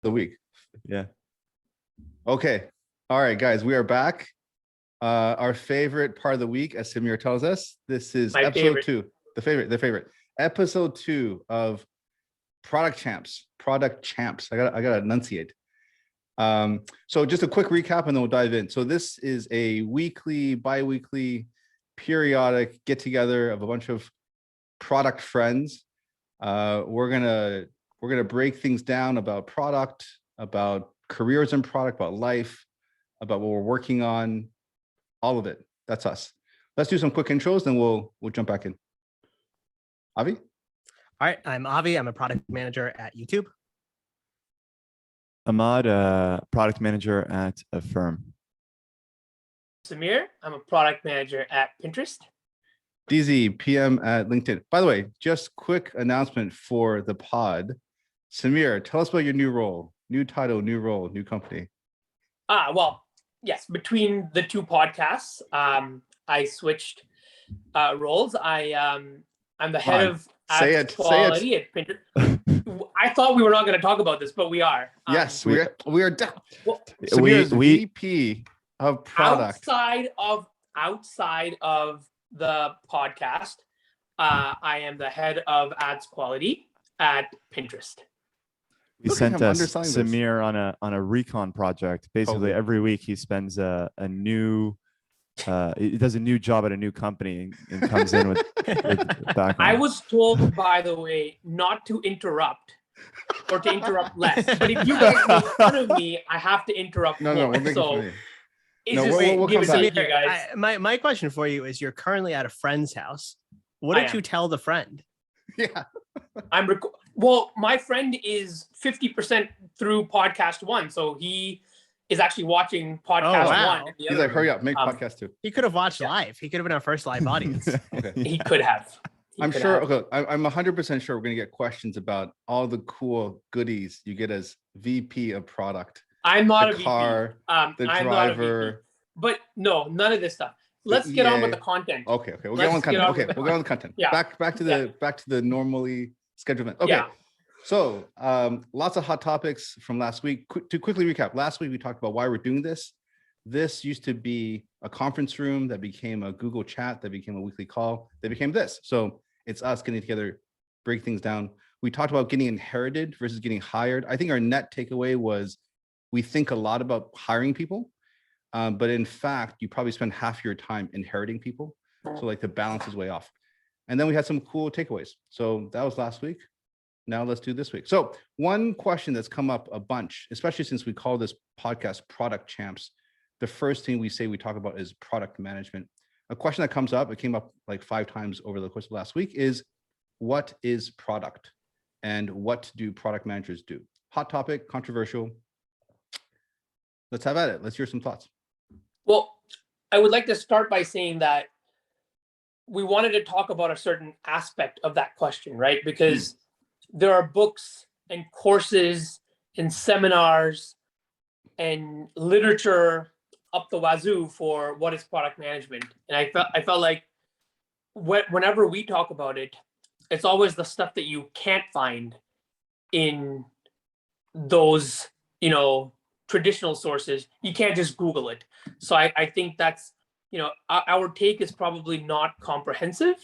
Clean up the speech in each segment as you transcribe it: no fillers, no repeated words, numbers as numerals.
the week. Yeah. Okay. All right, guys, we are back. Our favorite part of the week, as Samir tells us, this is My episode favorite. 2, the favorite, episode 2 of Product Champs. I gotta enunciate. So just a quick recap and then we'll dive in. So this is a weekly, bi-weekly, periodic get together of a bunch of product friends. We're gonna break things down about product, about careers in product, about life, about what we're working on, all of it. That's us. Let's do some quick intros, then we'll jump back in. Avi? All right, I'm Avi. I'm a product manager at YouTube. Ahmad, product manager at a firm. Samir, I'm a product manager at Pinterest. DZ, PM at LinkedIn. By the way, just quick announcement for the pod. Samir, tell us about your new role, new title, new role, new company. Well, yes, between the two podcasts, I switched roles. I'm the head of ads quality at Pinterest. I thought we were not going to talk about this, but we are. Yes, we are. Well, Samir's VP of product. Outside of the podcast, I am the head of ads quality at Pinterest. We sent Samir on a recon project. Basically, every week he spends he does a new job at a new company and comes in with background. I was told, by the way, not to interrupt or to interrupt less. But if you guys make fun of me, I have to interrupt more. We're making fun of you. We'll come back. You guys. My question for you is: you're currently at a friend's house. What did you tell the friend? Yeah, well, my friend is 50% through podcast 1, so he is actually watching podcast 1. He's like, hurry up, make podcast 2. He could have watched live. He could have been our first live audience. Okay. He could have. I'm sure. Okay, I'm 100% sure we're gonna get questions about all the cool goodies you get as VP of product. I'm not the car, the driver, but no, none of this stuff. Let's get on with the content. Okay, we'll get on content. Okay, we'll get on the content. Yeah. Back to the normally scheduled event. Okay. Yeah. So lots of hot topics from last week. To quickly recap, last week we talked about why we're doing this. This used to be a conference room that became a Google chat, that became a weekly call, that became this. So it's us getting together, break things down. We talked about getting inherited versus getting hired. I think our net takeaway was we think a lot about hiring people, but in fact, you probably spend half your time inheriting people. So like the balance is way off. And then we had some cool takeaways. So that was last week. Now let's do this week. So one question that's come up a bunch, especially since we call this podcast Product Champs, the first thing we say we talk about is product management. A question that comes up, it came up like 5 times over the course of last week, is what is product and what do product managers do? Hot topic, controversial. Let's have at it. Let's hear some thoughts. Well, I would like to start by saying that we wanted to talk about a certain aspect of that question, right? Because there are books and courses and seminars and literature up the wazoo for what is product management. And I felt like whenever we talk about it, it's always the stuff that you can't find in those, traditional sources. You can't just Google it. So I think that's, our take is probably not comprehensive,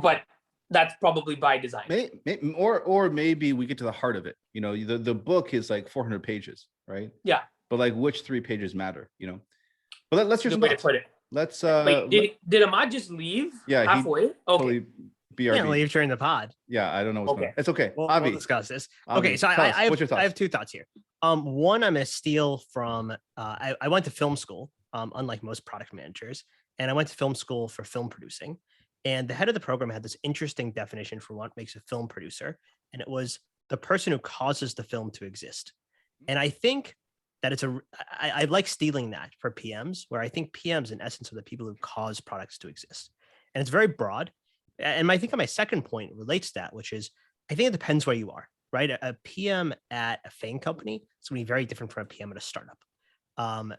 but that's probably by design. Or maybe we get to the heart of it. The book is like 400 pages, right? Yeah. But like which 3 pages matter, But let's hear some thoughts. Put it. Let's Wait, did Ahmad just leave halfway? Okay. Totally BRB. Can't leave during the pod. Yeah, I don't know what's going on. It's okay. We'll discuss this. Avi, okay, so I have 2 thoughts here. One, I'm gonna steal from I went to film school, unlike most product managers, and I went to film school for film producing. And the head of the program had this interesting definition for what makes a film producer, and it was the person who causes the film to exist. And I think that I like stealing that for PMs, where I think PMs in essence are the people who cause products to exist. And it's very broad. And I think my second point relates to that, which is I think it depends where you are, right? A PM at a FANG company is going to be very different from a PM at a startup, and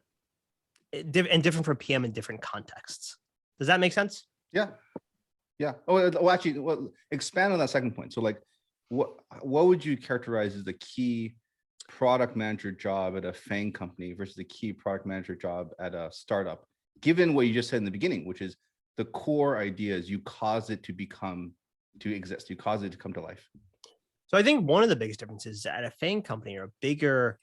different from a PM in different contexts. Does that make sense? Yeah. Oh, actually, expand on that second point. So like, what would you characterize as the key product manager job at a FANG company versus a key product manager job at a startup, given what you just said in the beginning, which is the core idea is you cause it to exist, you cause it to come to life? So I think one of the biggest differences is at a FANG company or a bigger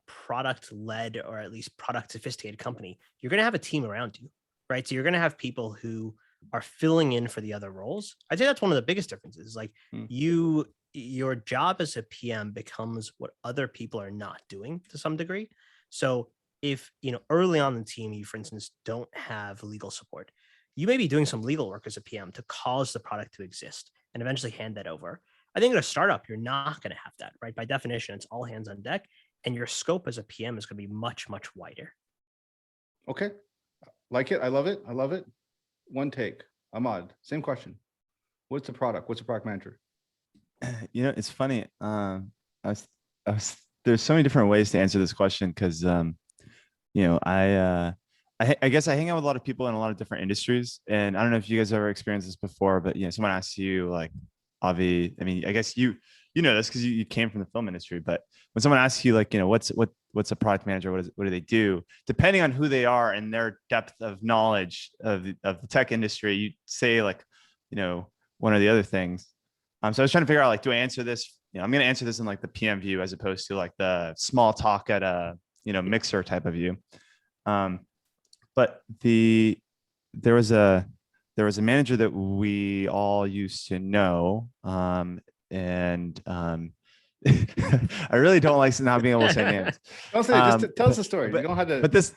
product-led or at least product sophisticated company, you're going to have a team around you, right? So you're going to have people who are filling in for the other roles. I'd say that's one of the biggest differences. Like your job as a PM becomes what other people are not doing to some degree. So if, early on in the team, you, for instance, don't have legal support, you may be doing some legal work as a PM to cause the product to exist and eventually hand that over. I think at a startup, you're not going to have that, right? By definition, it's all hands on deck, and your scope as a PM is going to be much, much wider. Okay. Like it. I love it. I love it. One take. Ahmad, same question. What's the product? What's a product manager? It's funny. There's so many different ways to answer this question because, I guess I hang out with a lot of people in a lot of different industries, and I don't know if you guys ever experienced this before, but someone asks you like, Avi, I mean, I guess you know this because you came from the film industry, but when someone asks you like, what's a product manager, what do they do? Depending on who they are and their depth of knowledge of the tech industry, you say like, one or the other things. So I was trying to figure out like, do I answer this? I'm going to answer this in like the PM view as opposed to like the small talk at a mixer type of view. But there was a manager that we all used to know, and I really don't like not being able to say names. Don't say, just tell us the story. You don't have to. But this,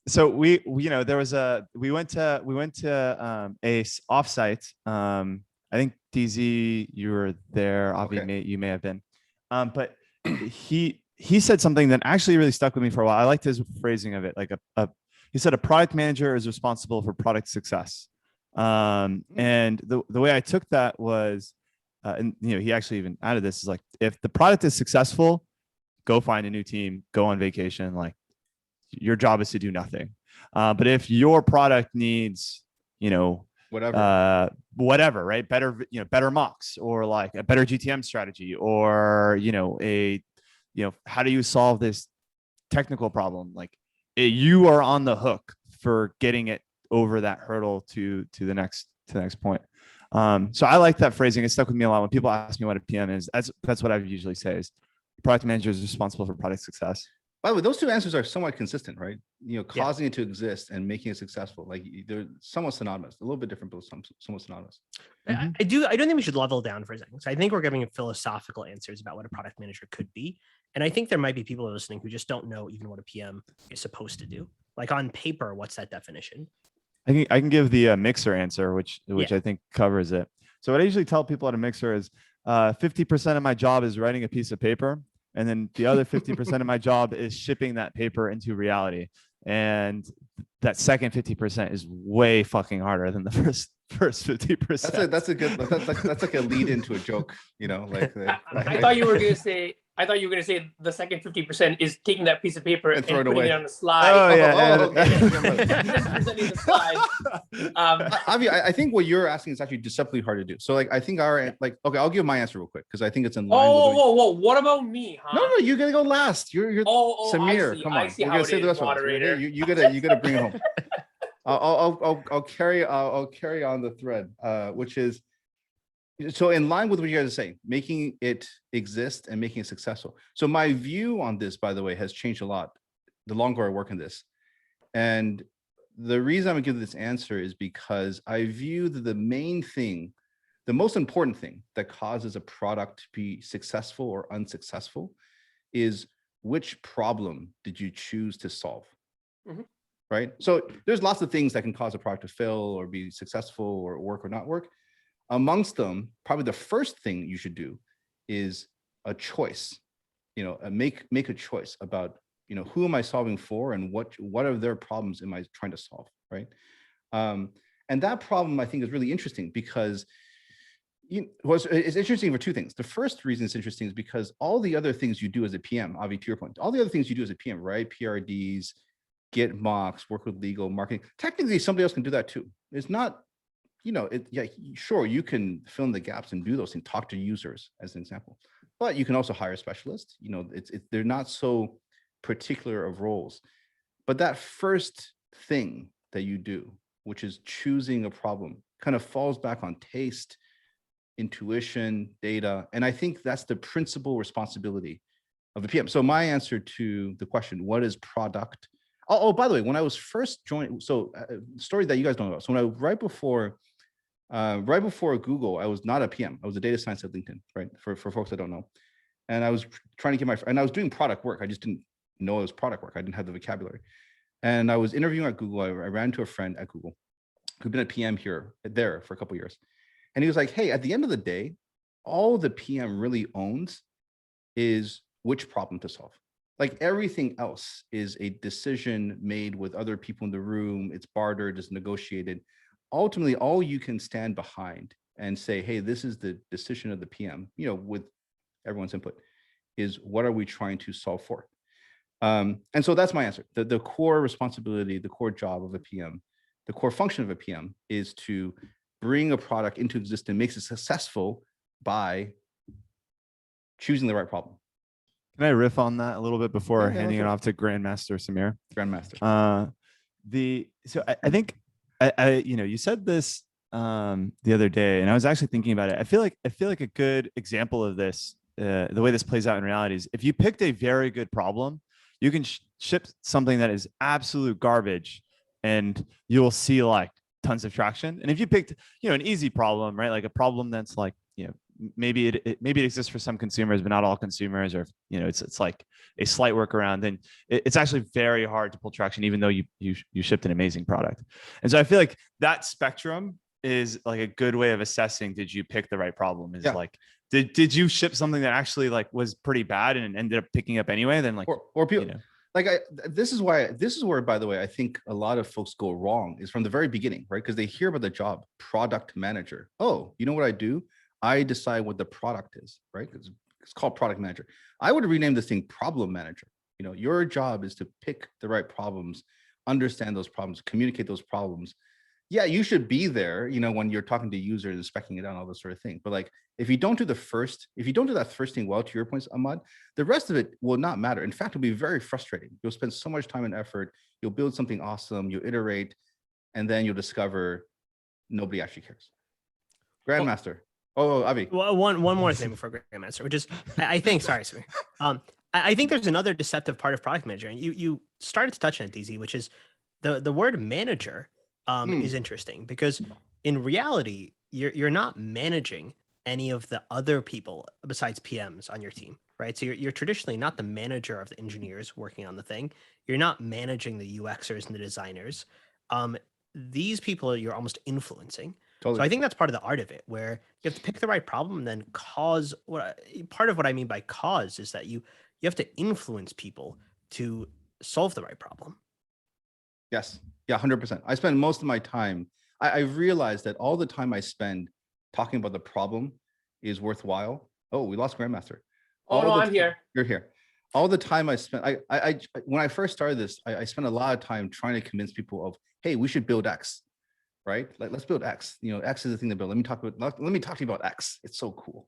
so we we went to a offsite. I think DZ, you were there. Avi, Okay. you may have been. But he said something that actually really stuck with me for a while. I liked his phrasing of it. Like he said, a product manager is responsible for product success. And the way I took that was, and he actually even added this, is like, if the product is successful, go find a new team, go on vacation. Like, your job is to do nothing. But if your product needs, whatever, right? Better mocks, or like a better GTM strategy, or, how do you solve this technical problem? Like, you are on the hook for getting it over that hurdle to the next point. So I like that phrasing. It stuck with me a lot. When people ask me what a PM is, that's what I usually say is product manager is responsible for product success. By the way, those two answers are somewhat consistent, right? Causing it to exist and making it successful. Like, they're somewhat synonymous, a little bit different, but somewhat synonymous. I don't think we should level down for a second. So I think we're giving philosophical answers about what a product manager could be. And I think there might be people listening who just don't know even what a PM is supposed to do. Like, on paper, what's that definition? I can give the mixer answer, which I think covers it. So what I usually tell people at a mixer is 50% of my job is writing a piece of paper, and then the other 50% of my job is shipping that paper into reality. And that second 50% is way fucking harder than the first 50%. That's like a lead into a joke, I thought you were going to say. I thought you were going to say the second 50% is taking that piece of paper and putting it on the slide. Oh, yeah. Okay. 50% is the slide. Avi, I think what you're asking is actually deceptively hard to do. So, like, I think okay, I'll give my answer real quick because I think it's in line. Whoa! What about me? Huh? No, you're gonna go last. You're Samir. Come on, we're gonna say the rest of us. You gotta bring it home. I'll carry on the thread, which is. So in line with what you guys are saying, making it exist and making it successful. So my view on this, by the way, has changed a lot the longer I work in this. And the reason I'm gonna give this answer is because I view that the main thing, the most important thing that causes a product to be successful or unsuccessful is which problem did you choose to solve? Mm-hmm. Right? So there's lots of things that can cause a product to fail or be successful or work or not work. Amongst them, probably the first thing you should do is a choice. Make a choice about who am I solving for and what are their problems am I trying to solve, right? And that problem I think is really interesting because it's interesting for two things. The first reason it's interesting is because all the other things you do as a PM, Avi, to your point, all the other things you do as a PM, right? PRDs, get mocks, work with legal, marketing. Technically, somebody else can do that too. It's not. Sure, you can fill in the gaps and do those things, talk to users as an example. but you can also hire specialists. They're not so particular of roles. But that first thing that you do, which is choosing a problem, kind of falls back on taste, intuition, data. And I think that's the principal responsibility of the PM. So my answer to the question, what is product? Oh, by the way, when I was first joined, so story that you guys don't know. So when right before Google, I was not a PM. I was a data science at LinkedIn, right? For folks that don't know. And I was trying to get and I was doing product work. I just didn't know it was product work. I didn't have the vocabulary. And I was interviewing at Google. I ran to a friend at Google who'd been a PM there for a couple of years. And he was like, hey, at the end of the day, all the PM really owns is which problem to solve. Like everything else is a decision made with other people in the room. It's bartered, it's negotiated. Ultimately, all you can stand behind and say, hey, this is the decision of the PM, with everyone's input, is what are we trying to solve for? And so that's my answer. The core responsibility, the core job of a PM, the core function of a PM is to bring a product into existence, makes it successful by choosing the right problem. Can I riff on that a little bit before Yeah, handing it off to Grandmaster Samir? Grandmaster. So I think you said this the other day, and I was actually thinking about it. I feel like a good example of this, the way this plays out in reality, is if you picked a very good problem, you can ship something that is absolute garbage, and you'll see like tons of traction. And if you picked an easy problem, right, like a problem that's like maybe it exists for some consumers, but not all consumers, or it's like a slight workaround, then it's actually very hard to pull traction, even though you shipped an amazing product. And so I feel like that spectrum is like a good way of assessing, did you pick the right problem? Is like, did you ship something that actually like was pretty bad and ended up picking up anyway? Then like, or people like this is where, by the way, I think a lot of folks go wrong is from the very beginning, right? Because they hear about the job product manager. Oh, you know what I do? I decide what the product is, right? It's called product manager. I would rename this thing problem manager. Your job is to pick the right problems, understand those problems, communicate those problems. Yeah, you should be there, when you're talking to users and speccing it out, all this sort of thing. But like, if you don't do that first thing well, to your points, Ahmad, the rest of it will not matter. In fact, it'll be very frustrating. You'll spend so much time and effort. You'll build something awesome. You'll iterate, and then you'll discover nobody actually cares. Grandmaster. Oh, Avi. Well, one more thing before Grandmaster, which is I think, sorry, Samir. I think there's another deceptive part of product manager, and you started to touch on it, DZ, which is the word manager is interesting, because in reality, you're not managing any of the other people besides PMs on your team, right? So you're traditionally not the manager of the engineers working on the thing. You're not managing the UXers and the designers. These people you're almost influencing. Totally. So I think that's part of the art of it, where you have to pick the right problem and then cause part of what I mean by cause is that you have to influence people to solve the right problem. Yes. Yeah, 100%. I spend most of my time. I realized that all the time I spend talking about the problem is worthwhile. Oh, we lost Grandmaster. I'm here. You're here. All the time I spent, when I first started this, I spent a lot of time trying to convince people of, hey, we should build X. Right? Like, let's build X. X is the thing to build. Let me talk to you about X. It's so cool.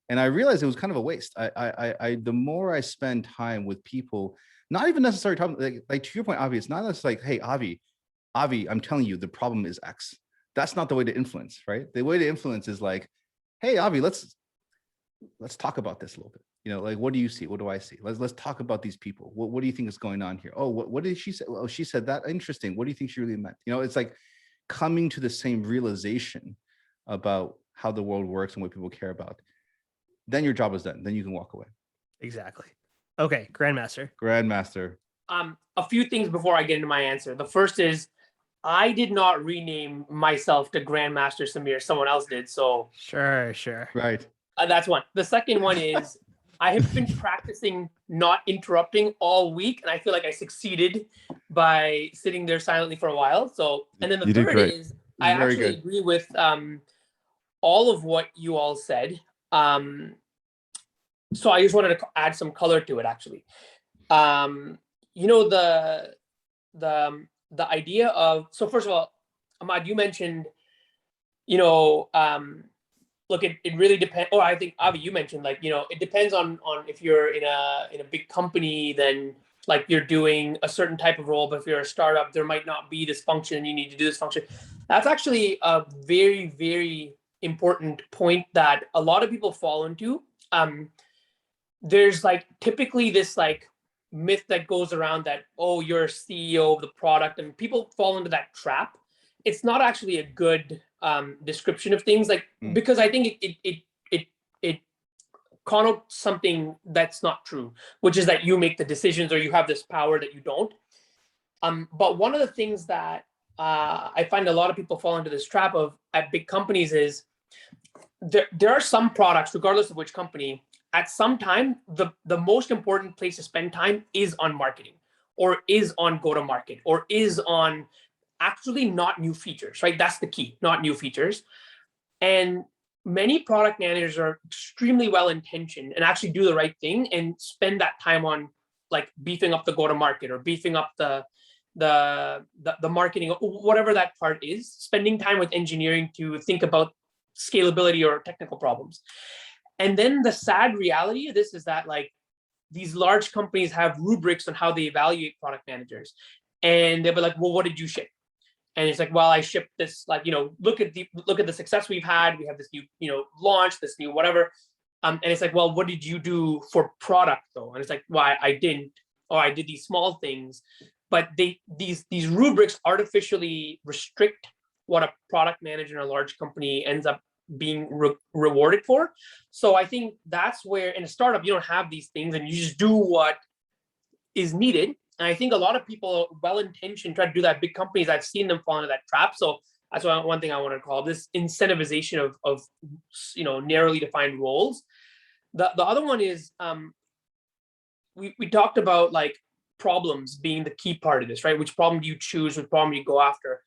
And I realized it was kind of a waste. The more I spend time with people, not even necessarily talking, like to your point, Avi, it's not just like, hey, Avi, I'm telling you, the problem is X. That's not the way to influence, right? The way to influence is like, hey, Avi, let's talk about this a little bit. Like, what do you see? What do I see? Let's talk about these people. What do you think is going on here? Oh, what did she say? Oh, she said that. Interesting. What do you think she really meant? It's like coming to the same realization about how the world works and what people care about. Then your job is done. Then you can walk away. Exactly. Okay, Grandmaster. A few things before I get into my answer. The first is, I did not rename myself to Grandmaster Samir. Someone else did. So sure. Right. That's one. The second one is, I have been practicing not interrupting all week, and I feel like I succeeded by sitting there silently for a while. So, and then the third is, I actually agree with all of what you all said. So I just wanted to add some color to it, actually. The idea of, so first of all, Ahmad, you mentioned, look, it really depends. Or I think Avi, you mentioned like, it depends on if you're in a big company, then like you're doing a certain type of role. But if you're a startup, there might not be this function. You need to do this function. That's actually a very, very important point that a lot of people fall into. There's like typically this like myth that goes around that, oh, you're a CEO of the product, and people fall into that trap. It's not actually a good description of things, like because I think it connotes something that's not true, which is that you make the decisions or you have this power that you don't. But one of the things that I find a lot of people fall into this trap of at big companies is there are some products, regardless of which company, at some time, the most important place to spend time is on marketing, or is on go-to-market, or is on actually not new features, right? That's the key, not new features. And many product managers are extremely well-intentioned and actually do the right thing and spend that time on like beefing up the go-to-market or beefing up the marketing, whatever that part is, spending time with engineering to think about scalability or technical problems. And then the sad reality of this is that like these large companies have rubrics on how they evaluate product managers. And they'll be like, well, what did you ship? And it's like, well, I shipped this, like, look at the success we've had. We have this new, launch, this new whatever. And it's like, well, what did you do for product though? And it's like, well, I didn't, or I did these small things. But these rubrics artificially restrict what a product manager in a large company ends up being rewarded for. So I think that's where in a startup, you don't have these things and you just do what is needed. And I think a lot of people, well-intentioned, try to do that. Big companies, I've seen them fall into that trap. So that's one thing I want to call this incentivization of narrowly defined roles. The other one is we talked about like problems being the key part of this, right? Which problem do you choose? Which problem do you go after?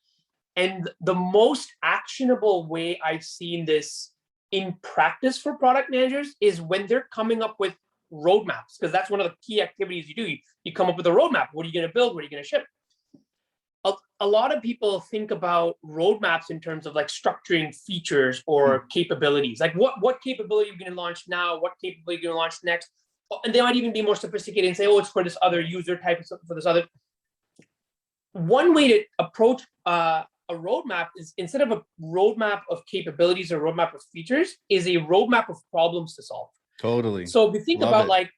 And the most actionable way I've seen this in practice for product managers is when they're coming up with roadmaps, because that's one of the key activities you do. You come up with a roadmap. What are you going to build? What are you going to ship? A lot of people think about roadmaps in terms of like structuring features or capabilities. Like what capability are you going to launch now? What capability are you going to launch next? And they might even be more sophisticated and say, oh, it's for this other user type, for this other. One way to approach a roadmap is, instead of a roadmap of capabilities or roadmap of features, is a roadmap of problems to solve. Totally. So if you think Love about it. like,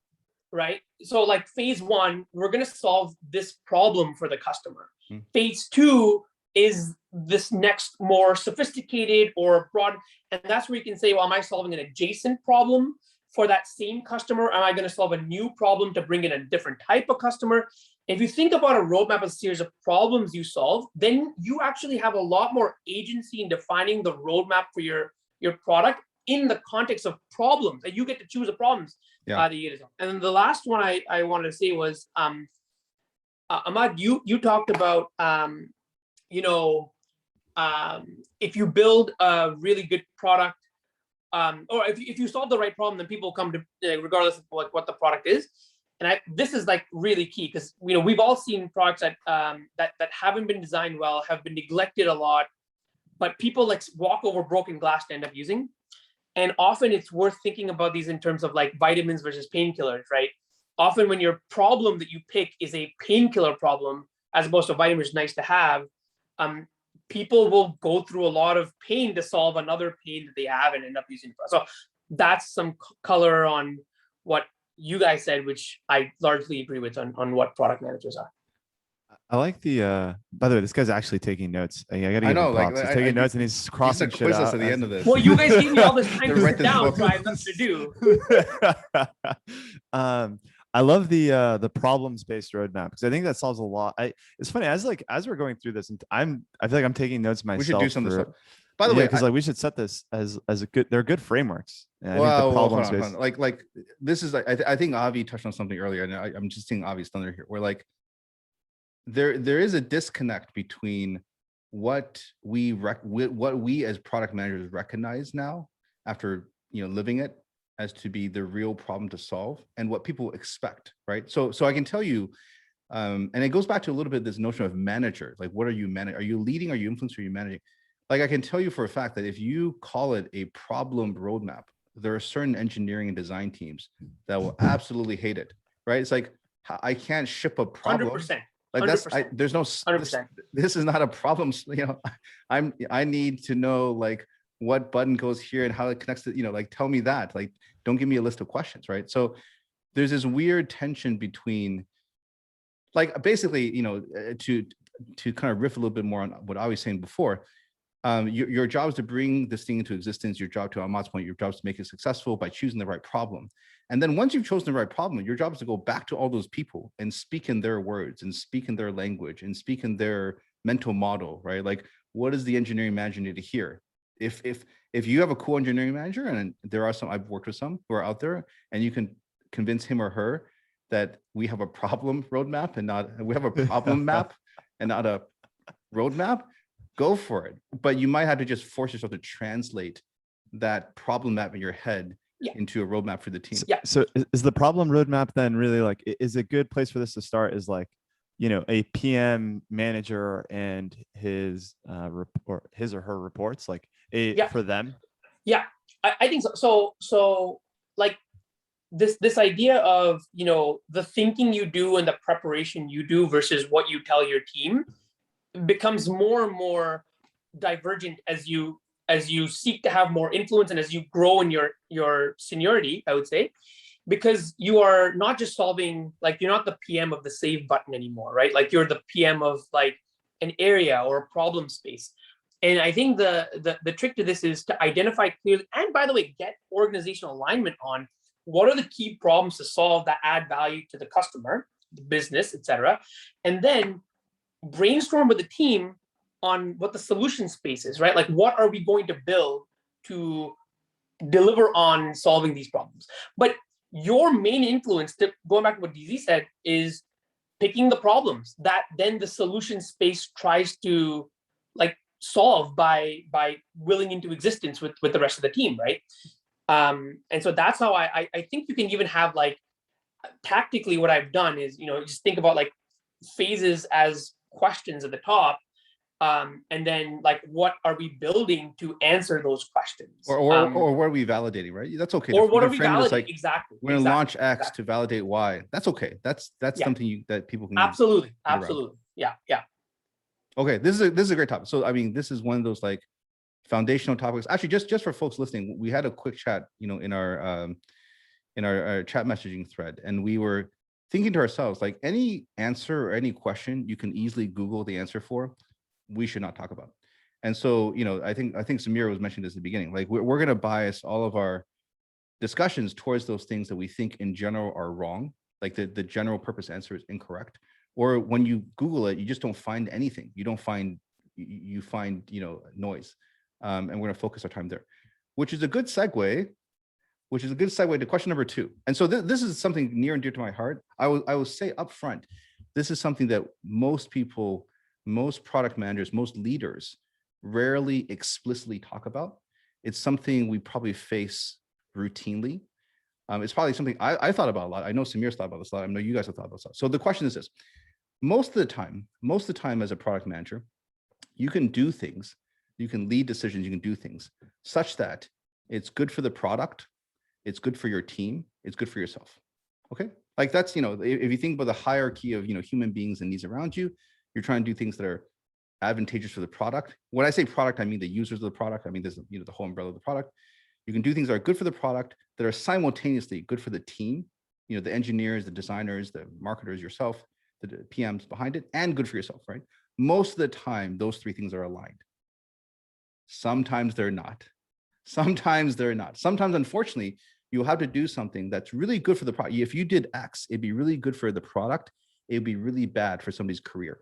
right? So like phase one, we're going to solve this problem for the customer. Phase two is this next more sophisticated or broad. And that's where you can say, well, am I solving an adjacent problem for that same customer? Am I going to solve a new problem to bring in a different type of customer? If you think about a roadmap, a series of problems you solve, then you actually have a lot more agency in defining the roadmap for your product in the context of problems. And you get to choose the problems that you get to solve. And then the last one I wanted to say was, Ahmad, you talked about, if you build a really good product, or if you solve the right problem, then people come to, regardless of what the product is. And this is like really key, because we've all seen products that haven't been designed well, have been neglected a lot, but people like walk over broken glass to end up using. And often it's worth thinking about these in terms of like vitamins versus painkillers, right? Often when your problem that you pick is a painkiller problem, as opposed to vitamins nice to have, people will go through a lot of pain to solve another pain that they have and end up using. So that's some color on what you guys said, which I largely agree with on what product managers are. I like the by the way, this guy's actually taking notes. I gotta give him props. He's taking notes and he's crossing shit quiz us out at the end of this. Well, you guys gave me all this time To to write sit this down, book. so I have nothing to do. I love the problems based roadmap, because I think that solves a lot. It's funny, as we're going through this, and I feel like I'm taking notes myself. We should do some of this stuff. By the way, because like we should set this as a good. They're good frameworks. And well, I think the hold problems on. based. Like this is, I think Avi touched on something earlier, and I'm just seeing Avi's thunder here. Where like there is a disconnect between what we as product managers recognize now, after living it, as to be the real problem to solve, and what people expect, right? So I can tell you, and it goes back to a little bit this notion of manager. Like, what are you managing? Are you leading? Are you influencing? Are you managing? Like I can tell you for a fact that if you call it a problem roadmap, there are certain engineering and design teams that will absolutely hate it, right? It's like, I can't ship a problem. 100%. Like that's, there's no, 100%. this is not a problem. You know, I need to know like what button goes here and how it connects to, you know, like, tell me that, like, don't give me a list of questions, right? So there's this weird tension between, like, basically, you know, to kind of riff a little bit more on what I was saying before, your job is to bring this thing into existence. Your job, to Ahmad's point, your job is to make it successful by choosing the right problem. And then once you've chosen the right problem, your job is to go back to all those people and speak in their words and speak in their language and speak in their mental model, right? Like, what does the engineering manager need to hear? If you have a cool engineering manager, and there are some, I've worked with some who are out there, and you can convince him or her that we have a problem roadmap and not, we have a problem map and not a roadmap, go for it. But you might have to just force yourself to translate that problem map in your head into a roadmap for the team. So is the problem roadmap then really like, is a good place for this to start is like, you know, a PM manager and his report, his or her reports, like for them? Yeah, I think so. So like this idea of, you know, the thinking you do and the preparation you do versus what you tell your team becomes more and more divergent as you seek to have more influence and as you grow in your seniority, I would say, because you are not just solving, like, you're not the PM of the save button anymore, right? Like, you're the PM of like an area or a problem space. And I think the trick to this is to identify clearly, and by the way, get organizational alignment on what are the key problems to solve that add value to the customer, the business, etc. And then brainstorm with the team on what the solution space is, right? Like, what are we going to build to deliver on solving these problems? But your main influence, to going back to what DZ said, is picking the problems that then the solution space tries to like solve by willing into existence with the rest of the team, right? And so that's how I think you can even have, like, tactically what I've done is, you know, just think about like phases as questions at the top, and then like what are we building to answer those questions, or what are we validating, right? That's okay. Or what are we validating? Like, exactly. We're gonna launch X to validate Y. That's okay. That's something that people can absolutely. Yeah. Okay, this is a great topic. So I mean, this is one of those like foundational topics. Actually, just for folks listening, we had a quick chat, you know, in our chat messaging thread, and we were thinking to ourselves, like, any answer or any question you can easily Google the answer for, we should not talk about. And so, you know, I think Samir was mentioning this at the beginning, like we're going to bias all of our discussions towards those things that we think in general are wrong, like the general purpose answer is incorrect, or when you Google it, you just don't find anything. You find, you know, noise. And we're going to focus our time there, which is a good segue to question number 2. And so this is something near and dear to my heart. I will say up front, this is something that most people, most product managers, most leaders rarely explicitly talk about. It's something we probably face routinely. It's probably something I thought about a lot. I know Samir's thought about this a lot. I know you guys have thought about this a lot. So the question is this: most of the time as a product manager, you can do things, you can lead decisions, you can do things such that it's good for the product, it's good for your team, it's good for yourself. Okay, like that's, you know, if you think about the hierarchy of, you know, human beings and needs around you, you're trying to do things that are advantageous for the product. When I say product, I mean the users of the product. I mean, there's, you know, the whole umbrella of the product. You can do things that are good for the product that are simultaneously good for the team, you know, the engineers, the designers, the marketers, yourself, the PMs behind it, and good for yourself, right? Most of the time, those 3 things are aligned. Sometimes they're not. Sometimes, unfortunately, you'll have to do something that's really good for the product. If you did X, it'd be really good for the product. It'd be really bad for somebody's career,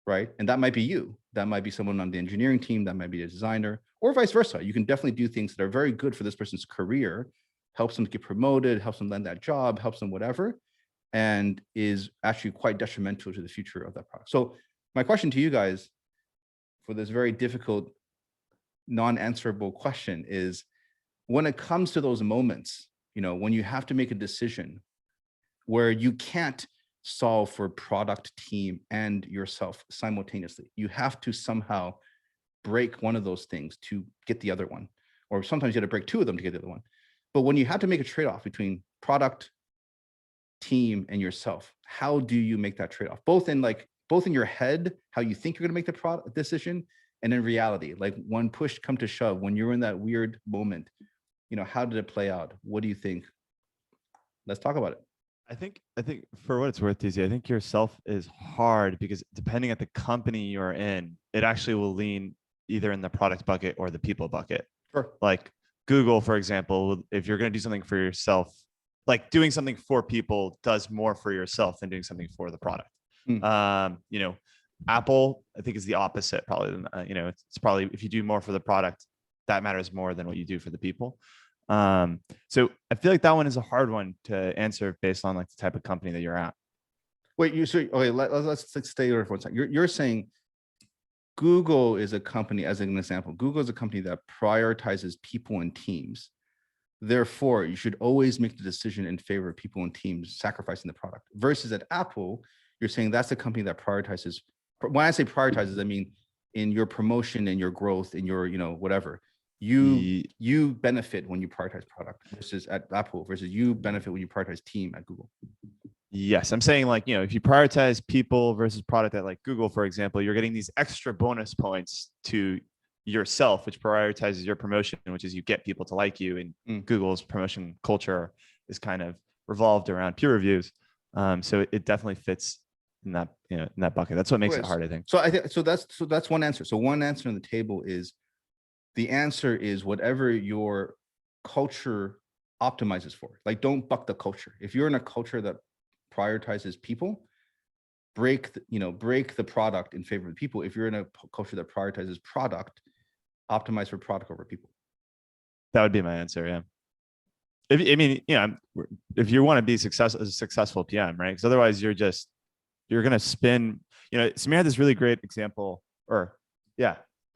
right? And that might be you. That might be someone on the engineering team. That might be a designer, or vice versa. You can definitely do things that are very good for this person's career, helps them get promoted, helps them land that job, helps them whatever, and is actually quite detrimental to the future of that product. So my question to you guys for this very difficult, non-answerable question is, when it comes to those moments, you know, when you have to make a decision where you can't solve for product, team, and yourself simultaneously, you have to somehow break one of those things to get the other one, or sometimes you have to break two of them to get the other one. But when you have to make a trade-off between product, team, and yourself, how do you make that trade-off? Both in your head, how you think you're going to make the product decision, and in reality, like when push come to shove, when you're in that weird moment, how did it play out? What do you think? Let's talk about it. I think for what it's worth, DZ, I think yourself is hard because depending at the company you're in, it actually will lean either in the product bucket or the people bucket. Sure. Like Google, for example, if you're going to do something for yourself, like doing something for people does more for yourself than doing something for the product. Apple, I think, is the opposite probably. It's probably if you do more for the product, that matters more than what you do for the people. So I feel like that one is a hard one to answer based on like the type of company that you're at. Wait, let's stay there for a second. You're saying Google is a company, as an example, Google is a company that prioritizes people and teams. Therefore, you should always make the decision in favor of people and teams, sacrificing the product. Versus at Apple, you're saying that's a company that prioritizes. When I say prioritizes, I mean in your promotion and your growth and your, whatever. You benefit when you prioritize product versus at Apple versus you benefit when you prioritize team at Google. Yes, I'm saying like, if you prioritize people versus product at like Google, for example, you're getting these extra bonus points to yourself, which prioritizes your promotion, which is you get people to like you. And Google's promotion culture is kind of revolved around peer reviews. So it definitely fits in that, in that bucket. That's what makes it hard, I think. So that's one answer. So one answer on the table is the answer is whatever your culture optimizes for. Like, don't buck the culture. If you're in a culture that prioritizes people, break the product in favor of people. If you're in a culture that prioritizes product, optimize for product over people. That would be my answer. Yeah. If you want to be a successful PM, right? Because otherwise you're going to spin, Samir had this really great example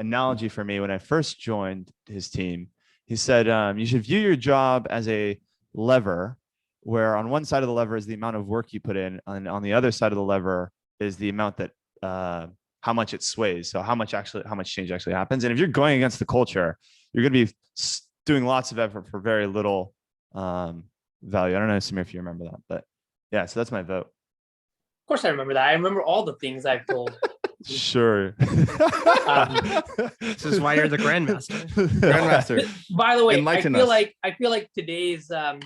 analogy for me when I first joined his team. He said, you should view your job as a lever where on one side of the lever is the amount of work you put in, and on the other side of the lever is the amount that how much it sways. So how much change actually happens. And if you're going against the culture, you're going to be doing lots of effort for very little value. I don't know, Samir, if you remember that, but yeah, so that's my vote. Of course I remember that. I remember all the things I've told. Sure. This is why you're the grandmaster. By the way, I feel like today's I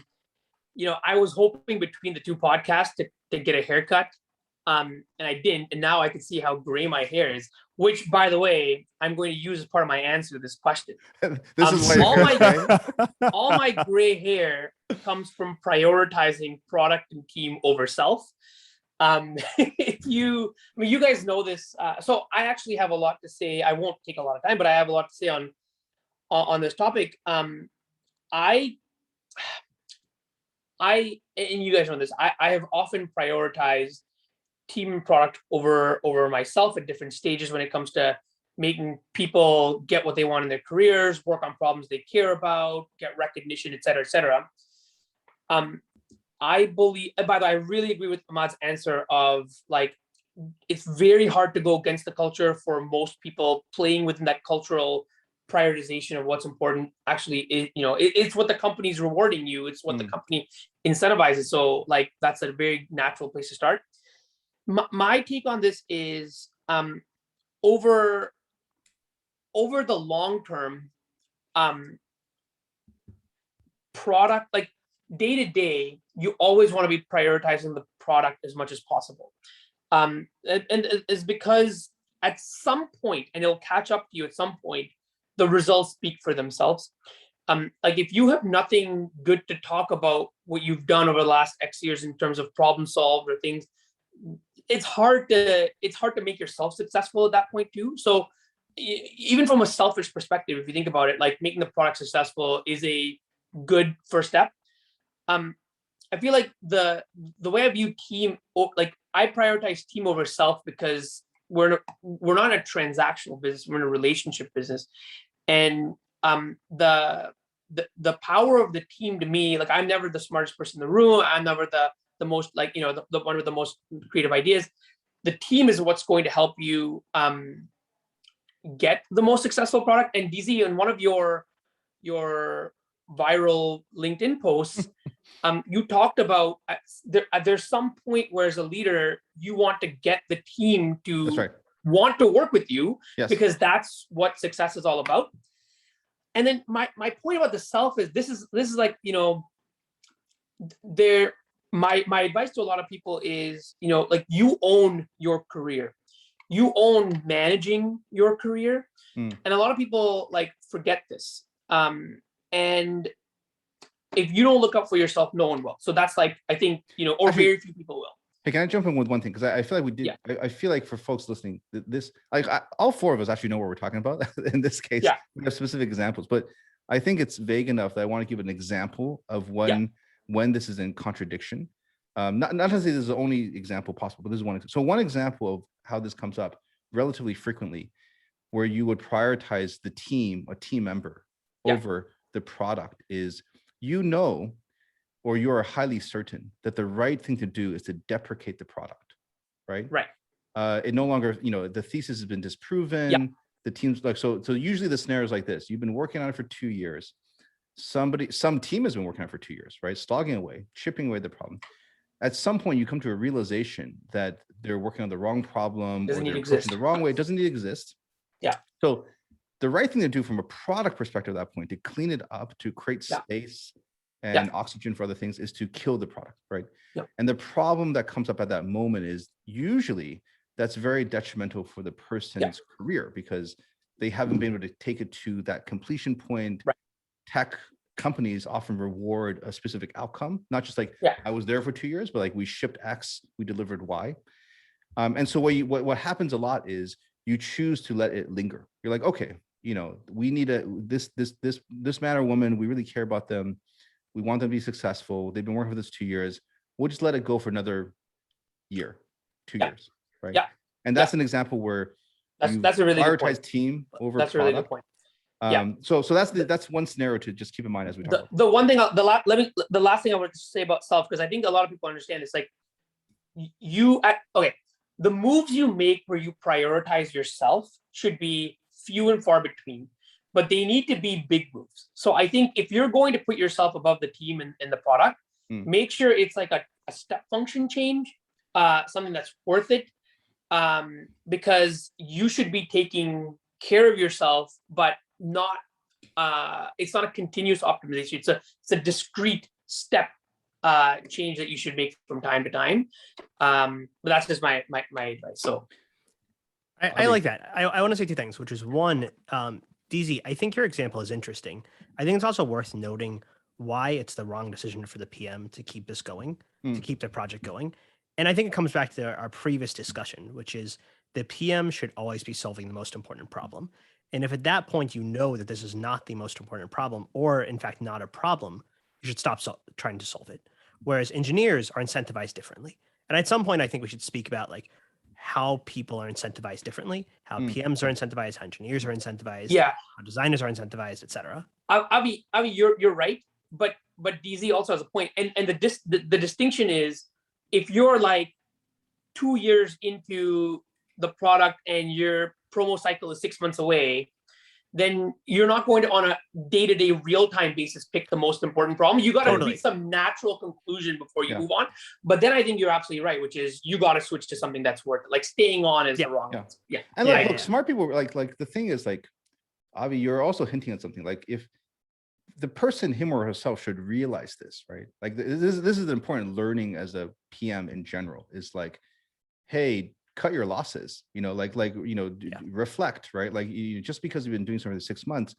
was hoping between the two podcasts to get a haircut. And I didn't, and now I can see how gray my hair is, which, by the way, I'm going to use as part of my answer to this question. This is all my gray hair comes from prioritizing product and team over self. You guys know this. So I actually have a lot to say. I won't take a lot of time, but I have a lot to say on this topic. And you guys know this. I have often prioritized team and product over myself at different stages when it comes to making people get what they want in their careers, work on problems they care about, get recognition, et cetera, et cetera. I believe, by the way, I really agree with Ahmad's answer of like, it's very hard to go against the culture for most people. Playing within that cultural prioritization of what's important actually it's what the company's rewarding you. It's what the company incentivizes. So like, that's a very natural place to start. My take on this is over the long term, product, like day to day, you always want to be prioritizing the product as much as possible. And it's because at some point, and it'll catch up to you at some point, the results speak for themselves. Like if you have nothing good to talk about what you've done over the last X years in terms of problem solved or things, it's hard to make yourself successful at that point too. So even from a selfish perspective, if you think about it, like making the product successful is a good first step. I feel like the way I view team, like I prioritize team over self because we're not a transactional business, we're in a relationship business. And the power of the team to me, like I'm never the smartest person in the room, I'm never the most, like, the one with the most creative ideas. The team is what's going to help you get the most successful product. And DZ, in one of your viral LinkedIn posts, you talked about there's some point where as a leader, you want to get the team to That's right. want to work with you, Yes. because that's what success is all about. And then my point about the self is this is like, my advice to a lot of people is, like, you own your career, you own managing your career. And a lot of people like forget this. And if you don't look up for yourself, no one will. So that's like, I think, or Actually, very few people will. Hey, can I jump in with one thing? Because I feel like we did. Yeah. I feel like for folks listening, all four of us actually know what we're talking about. In this case, Yeah. we have specific examples, but I think it's vague enough that I want to give an example of when this is in contradiction. Not to say this is the only example possible, but this is one. So one example of how this comes up relatively frequently, where you would prioritize the team, a team member, over the product, is, or you are highly certain that the right thing to do is to deprecate the product, right? Right. It no longer, the thesis has been disproven. Yeah. The team's like, so usually the scenario is like this: you've been working on it for 2 years. Some team has been working on it for 2 years, right? Slogging away, chipping away the problem. At some point, you come to a realization that they're working on the wrong problem, or they're approaching the wrong way. It doesn't need to exist. Yeah. So the right thing to do from a product perspective at that point, to clean it up, to create space and oxygen for other things, is to kill the product, right? Yeah. And the problem that comes up at that moment is usually that's very detrimental for the person's career, because they haven't been able to take it to that completion point. Right. Tech companies often reward a specific outcome, not just like, I was there for 2 years, but like, we shipped X, we delivered Y. And so what happens a lot is you choose to let it linger. You're like, okay, we need this man or woman, we really care about them. We want them to be successful. They've been working with us 2 years. We'll just let it go for another year, 2 years, right? Yeah. And that's an example where that's a really good prioritize point. team over That's product. a really good point. So that's one scenario to just keep in mind as we talk about. The one thing, the last thing I wanted to say about self, because I think a lot of people understand, is like, the moves you make where you prioritize yourself should be few and far between, but they need to be big moves. So I think if you're going to put yourself above the team and the product, make sure it's like a step function change, something that's worth it, because you should be taking care of yourself, but not, it's not a continuous optimization. It's a discrete step change that you should make from time to time. But that's just my advice. So I like that. I want to say two things, which is one, DZ, I think your example is interesting. I think it's also worth noting why it's the wrong decision for the PM to keep this going, to keep the project going. And I think it comes back to our previous discussion, which is the PM should always be solving the most important problem. And if at that point you know that this is not the most important problem, or in fact not a problem, you should stop trying to solve it. Whereas engineers are incentivized differently. And at some point, I think we should speak about like how people are incentivized differently, how PMs are incentivized, how engineers are incentivized, how designers are incentivized, et cetera. Avi, you're right, but DZ also has a point. And the distinction is, if you're like 2 years into the product and your promo cycle is 6 months away, then you're not going to, on a day-to-day real-time basis, pick the most important problem. You got to reach some natural conclusion before you move on. But then I think you're absolutely right, which is you got to switch to something that's worth it. Like staying on is the wrong answer. And look, smart people, like the thing is, like, Avi, you're also hinting at something. Like, if the person, him or herself, should realize this, right? Like, this is an important learning as a PM in general, is like, hey, cut your losses, reflect, right? Like, just because you've been doing something for 6 months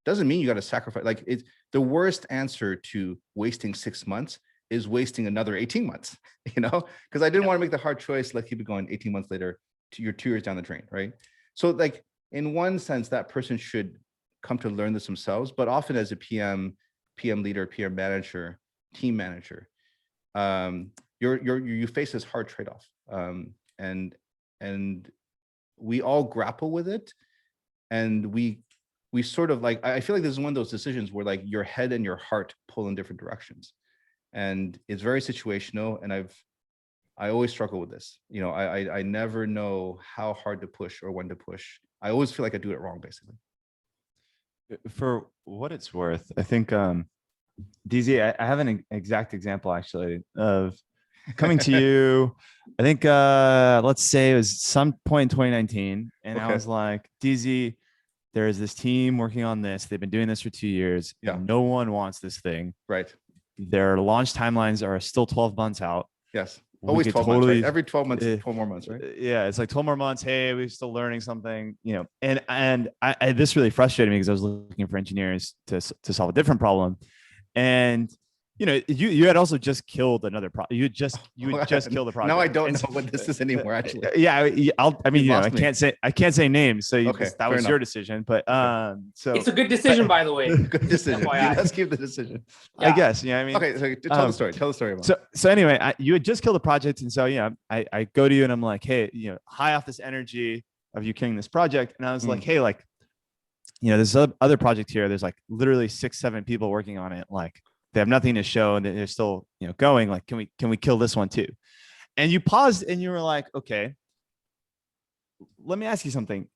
doesn't mean you got to sacrifice. Like, it's the worst answer to wasting 6 months is wasting another 18 months, because I didn't want to make the hard choice, like, keep it going 18 months later, you're 2 years down the drain, right? So, like, in one sense, that person should come to learn this themselves, but often as a PM leader, PM manager, team manager, you face this hard trade-off. And we all grapple with it, and we sort of, like, I feel like this is one of those decisions where, like, your head and your heart pull in different directions, and it's very situational. And I always struggle with this. I never know how hard to push or when to push. I always feel like I do it wrong, basically. For what it's worth, I think DZ, I have an exact example actually of coming to you. I think let's say it was some point in 2019, and I was like, DZ, there is this team working on this. They've been doing this for 2 years. Yeah. No one wants this thing. Right. Their launch timelines are still 12 months out. Yes. We Always could 12 months, right? Every 12 months, 12 more months, right? Yeah, it's like 12 more months. Hey, we're still learning something, you know. And I this really frustrated me because I was looking for engineers to solve a different problem. And you know, you had also just killed another problem. You had just killed the project. Now I don't know what this is anymore, actually. Yeah, I mean, you know, I can't say names, so that was your decision. But so it's a good decision, by the way. Good decision. Let's keep the decision. I guess. Yeah, I mean, okay. So tell the story. Tell the story about. So anyway, you had just killed the project, and so yeah, I go to you and I'm like, hey, you know, high off this energy of you killing this project, and I was like, hey, like, you know, there's other project here. There's like literally 6-7 people working on it. Like, they have nothing to show, and they're still, you know, going. Like, can we kill this one too? And you paused, and you were like, okay, let me ask you something.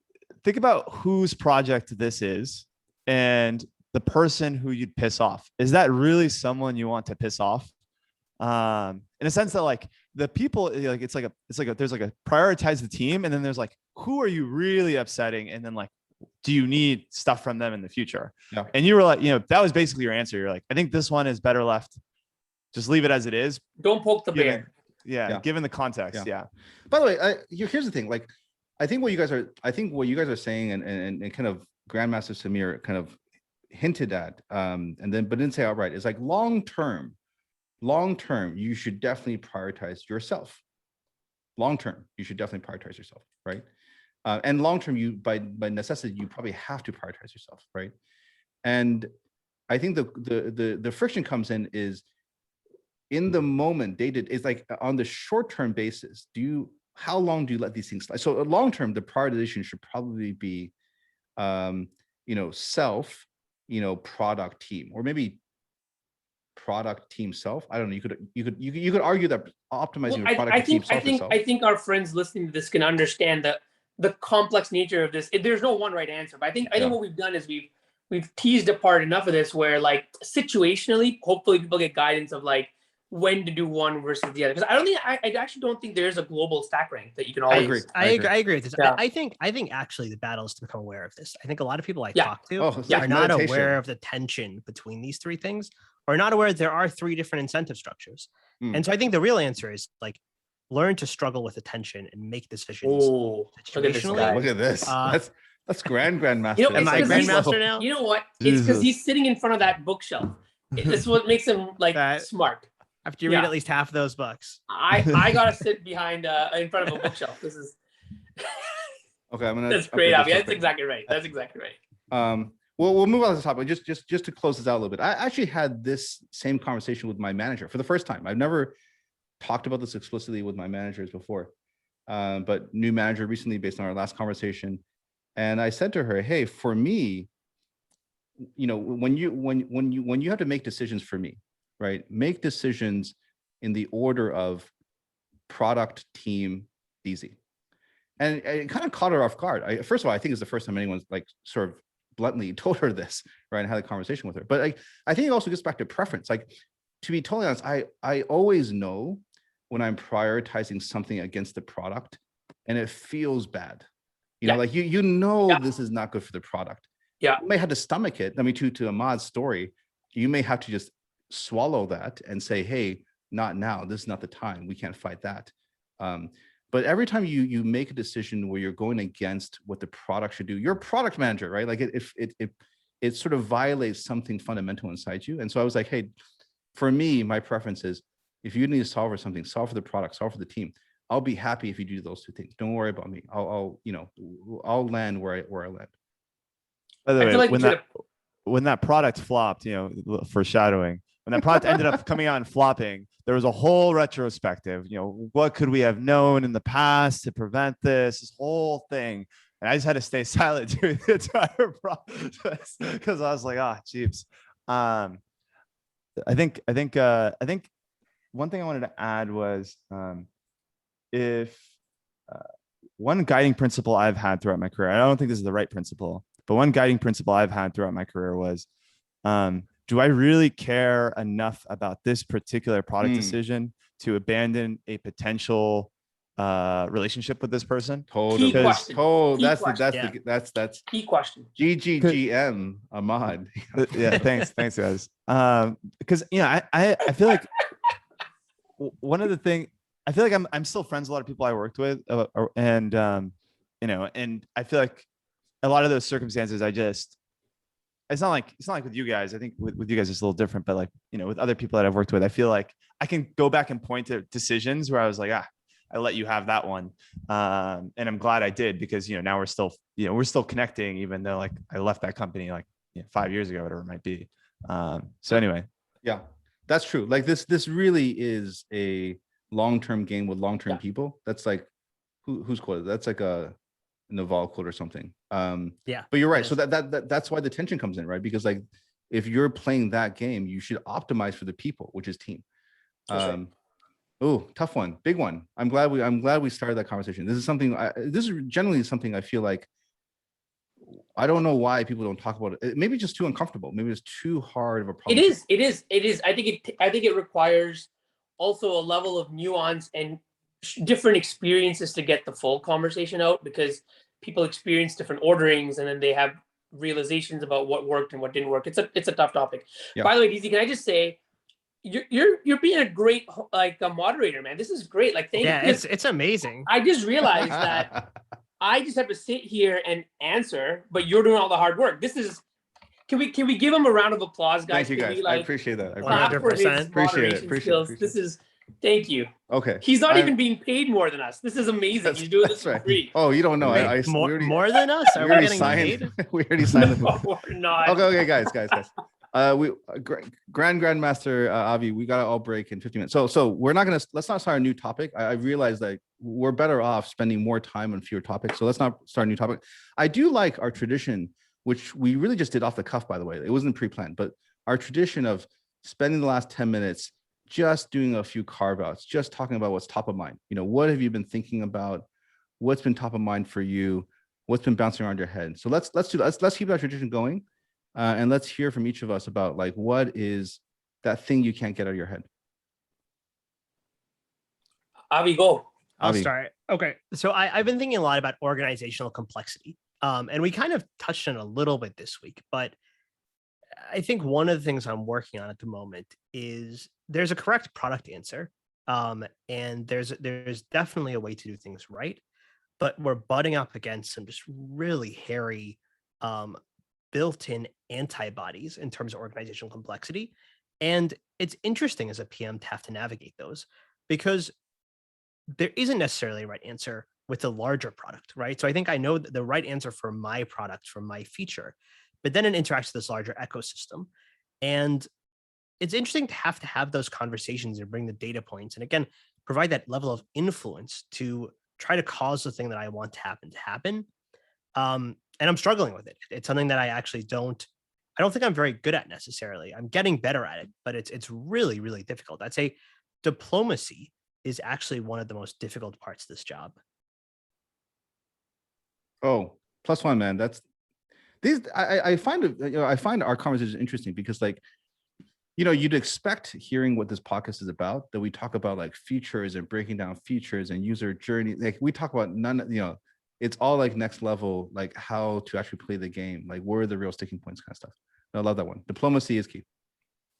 Think about whose project this is, and the person who you'd piss off. Is that really someone you want to piss off? In a sense that like the people, like it's like a there's like a prioritize the team, and then there's like, who are you really upsetting, and then like, do you need stuff from them in the future? Yeah. And you were like, you know, that was basically your answer. You're like, I think this one is better left. Just leave it as it is. Don't poke the bear. Yeah. Given the context. Yeah. By the way, here's the thing. Like, I think what you guys are saying and kind of Grandmaster Samir kind of hinted at, but didn't say outright, is like long term, you should definitely prioritize yourself. Long term, you should definitely prioritize yourself, right? And long term, you by necessity, you probably have to prioritize yourself, right? And I think the friction comes in is in the moment dated is like on the short term basis. How long do you let these things slide? So long term, the prioritization should probably be, self, product team, or maybe product team self. I don't know. You could argue that optimizing your product team self. I think our friends listening to this can understand the complex nature of this. There's no one right answer, but I think what we've done is we've teased apart enough of this where like situationally, hopefully people get guidance of like when to do one versus the other. Because I actually don't think there's a global stack rank that you can always. I agree with this. Yeah. I think actually the battle is to become aware of this. I think a lot of people I talk to are not aware of the tension between these three things, or not aware that there are 3 different incentive structures. And so I think the real answer is like, learn to struggle with attention and make decisions situationally. Look at this. That's grandmaster. Am I grandmaster now? You know what? It's because he's sitting in front of that bookshelf. This is what makes him like smart. After you read at least half of those books. I gotta sit behind in front of a bookshelf. This is okay. That's great, Avi. That's exactly right. Well, we'll move on to the topic. Just to close this out a little bit. I actually had this same conversation with my manager for the first time. I've never talked about this explicitly with my managers before, but new manager recently based on our last conversation. And I said to her, hey, for me, when you have to make decisions for me, right? Make decisions in the order of product, team, DZ. And it kind of caught her off guard. First of all, I think it's the first time anyone's like sort of bluntly told her this, right? And had a conversation with her. But I think it also gets back to preference. Like, to be totally honest, I always know when I'm prioritizing something against the product and it feels bad. Like this is not good for the product. Yeah. You may have to stomach it. I mean, to Ahmad's story, you may have to just swallow that and say, hey, not now. This is not the time. We can't fight that. But every time you make a decision where you're going against what the product should do, you're a product manager, right? Like it sort of violates something fundamental inside you. And so I was like, hey, for me, my preference is if you need to solve for something, solve for the product, solve for the team. I'll be happy if you do those 2 things. Don't worry about me. I'll land where I land. By the way, when that product flopped, foreshadowing, when that product ended up coming out and flopping, there was a whole retrospective, what could we have known in the past to prevent this whole thing? And I just had to stay silent during the entire process because I was like, jeeps. I think one thing I wanted to add was if one guiding principle I've had throughout my career, I don't think this is the right principle, but one guiding principle I've had throughout my career was, do I really care enough about this particular product decision to abandon a potential relationship with this person? Key Totally. question. Key question. That's Key question. GGGM Ahmad. Yeah, thanks guys. Because I feel like one of the thing, I feel like I'm still friends with a lot of people I worked with, and and I feel like a lot of those circumstances, it's not like with you guys. I think with you guys it's a little different, but like, with other people that I've worked with, I feel like I can go back and point to decisions where I was like, I let you have that one. And I'm glad I did, because, now we're still connecting, even though like I left that company like 5 years ago, whatever it might be. So anyway. Yeah, that's true. Like this really is a long-term game with long-term people. That's like, who's quoted? That's like a Naval quote or something. Yeah, but you're right. So that's why the tension comes in, right? Because like, if you're playing that game, you should optimize for the people, which is team. Oh, tough one, big one. I'm glad we started that conversation. This is something. This is generally something I feel like, I don't know why people don't talk about it. Maybe just too uncomfortable. Maybe it's too hard of a problem. It is. I think it requires also a level of nuance and different experiences to get the full conversation out, because people experience different orderings and then they have realizations about what worked and what didn't work. It's a tough topic. Yeah. By the way, DZ, can I just say, you're being a great a moderator, man. This is great. Like, thank you. Yeah, it's amazing. I just realized that I just have to sit here and answer, but you're doing all the hard work. This is. Can we give him a round of applause, guys? Thank you, guys. I appreciate that. 100%. Appreciate it. This is. Thank you. Okay. He's not even being paid more than us. This is amazing. He's doing this for free. Oh, you don't know. More than us? Are we getting paid? We already signed the book. We're not. Okay, guys. Grandmaster Avi, we gotta all break in 15 minutes. So let's not start a new topic. I realize that we're better off spending more time on fewer topics. So let's not start a new topic. I do like our tradition, which we really just did off the cuff, by the way. It wasn't pre-planned, but our tradition of spending the last 10 minutes just doing a few carve-outs, just talking about what's top of mind. What have you been thinking about? What's been top of mind for you? What's been bouncing around your head? So let's keep that tradition going, and let's hear from each of us about like, what is that thing you can't get out of your head? Avi, go. I'll start. Okay, so I've been thinking a lot about organizational complexity, and we kind of touched on it a little bit this week, but I think one of the things I'm working on at the moment is there's a correct product answer, and there's definitely a way to do things right, but we're butting up against some just really hairy built-in antibodies in terms of organizational complexity. And it's interesting as a PM to have to navigate those, because there isn't necessarily a right answer with a larger product, right? So I think I know the right answer for my product, for my feature, but then it interacts with this larger ecosystem. And it's interesting to have those conversations and bring the data points, and again, provide that level of influence to try to cause the thing that I want to happen. And I'm struggling with it. It's something that I actually don't think I'm very good at necessarily. I'm getting better at it, but it's really, really difficult. I'd say diplomacy is actually one of the most difficult parts of this job. Oh, +1, man. That's these. I find our conversation interesting because, like, you'd expect, hearing what this podcast is about, that we talk about like features and breaking down features and user journey. Like, we talk about it's all like next level, like how to actually play the game, like where are the real sticking points, kind of stuff. I love that one. Diplomacy is key.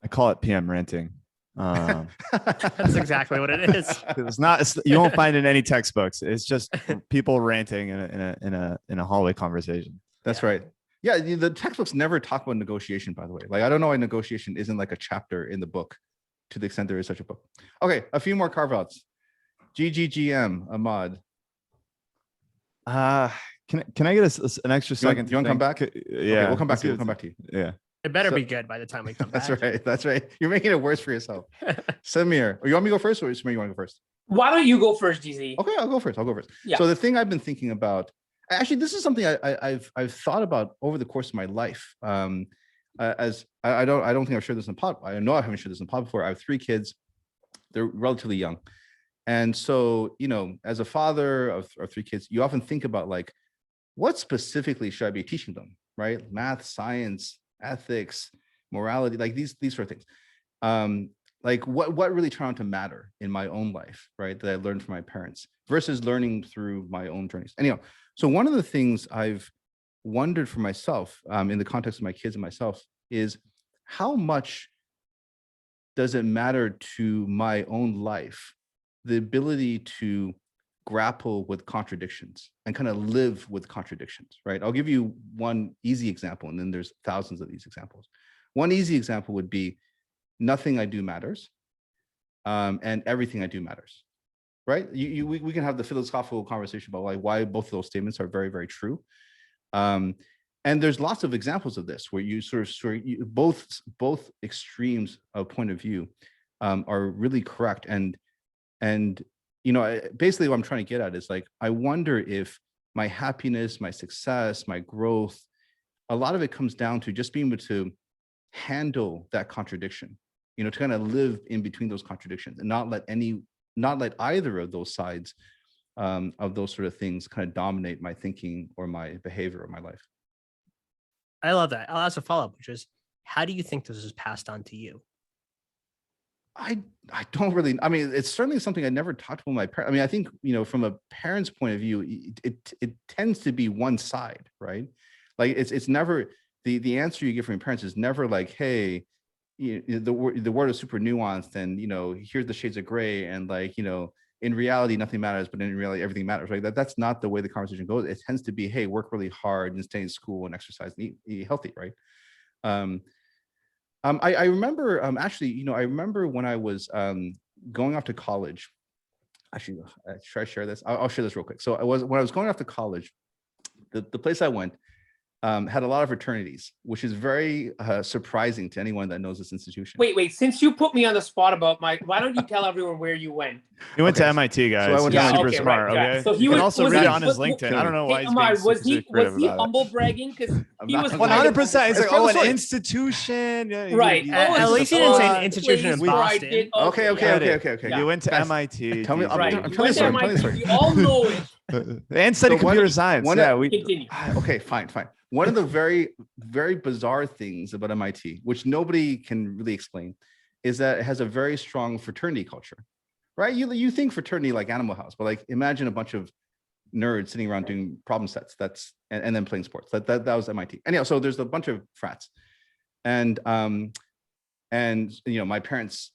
I call it PM ranting. That's exactly what it is. It's not. You won't find it in any textbooks. It's just people ranting in a hallway conversation. That's right. Yeah, the textbooks never talk about negotiation, by the way. Like, I don't know why negotiation isn't like a chapter in the book, to the extent there is such a book. Okay, a few more carve-outs. GGGM, Ahmad. Can I get an extra second? You want to come back? Yeah, okay, we'll come back to you. We'll come back to you. Yeah. It better be good by the time we come back. That's right. That's right. You're making it worse for yourself. Samir, you want me to go first, or Samir, you want to go first? Why don't you go first, DZ? Okay, I'll go first. Yeah. So the thing I've been thinking about, actually, this is something I've thought about over the course of my life. As I don't think I've shared this in pod. I know I haven't shared this in pod before. I have 3 kids. They're relatively young, And so, as a father of 3 kids, you often think about like, what specifically should I be teaching them, right? Math, science, ethics, morality, like these sort of things. Like what really turned out to matter in my own life, right? That I learned from my parents versus learning through my own journeys. Anyhow, so one of the things I've wondered for myself in the context of my kids and myself is how much does it matter to my own life, the ability to grapple with contradictions and kind of live with contradictions, right? I'll give you one easy example, and then there's thousands of these examples. One easy example would be nothing I do matters, and everything I do matters, right? We can have the philosophical conversation about like why both of those statements are very, very true. And there's lots of examples of this where you both extremes of point of view are really correct. And basically what I'm trying to get at is like, I wonder if my happiness, my success, my growth, a lot of it comes down to just being able to handle that contradiction, to kind of live in between those contradictions and not let either of those sides of those sort of things kind of dominate my thinking or my behavior or my life. I love that. I'll ask a follow-up, which is, how do you think this is passed on to you? I don't really, I mean, it's certainly something I never talked with my parents. I mean, I think, from a parent's point of view, it tends to be one side, right? Like it's never, the answer you get from your parents is never like, hey, the word is super nuanced and, here's the shades of gray and like, in reality, nothing matters, but in reality, everything matters, right? That's not the way the conversation goes. It tends to be, hey, work really hard and stay in school and exercise and eat healthy, right? I remember actually, I remember when I was going off to college. Actually, should I share this? I'll share this real quick. So when I was going off to college, the place I went had a lot of fraternities, which is very surprising to anyone that knows this institution. Wait. Since you put me on the spot about why don't you tell everyone where you went? He went to MIT, guys. So I went He's to super MIT. smart. Right, Okay. So you can also read it on his LinkedIn. I don't know why he's being was he secretive about humble bragging because he was 100%. It's like, part of the an story. institution. Yeah, right. At least he didn't say an institution in Boston. Okay. You went to MIT. Tell me, Right. I'm telling you story. We all know it. And study computer science. We continue. Okay, fine. One of the very, very bizarre things about MIT, which nobody can really explain, is that it has a very strong fraternity culture, right? You think fraternity like Animal House, but like imagine a bunch of nerds sitting around doing problem sets. And then playing sports. That was MIT. Anyhow, so there's a bunch of frats, and my parents,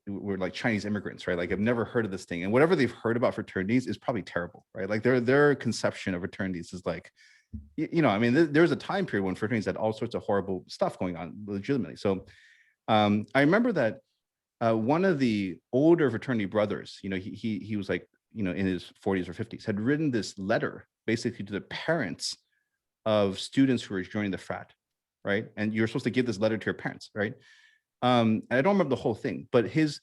were like Chinese immigrants, right? Like I've never heard of this thing, and whatever they've heard about fraternities is probably terrible, right? Like their conception of fraternities is like, I mean, there was a time period when fraternities had all sorts of horrible stuff going on legitimately. So I remember that one of the older fraternity brothers, he was like, in his 40s or 50s, had written this letter basically to the parents of students who were joining the frat, right? And you're supposed to give this letter to your parents, right? And I don't remember the whole thing, but his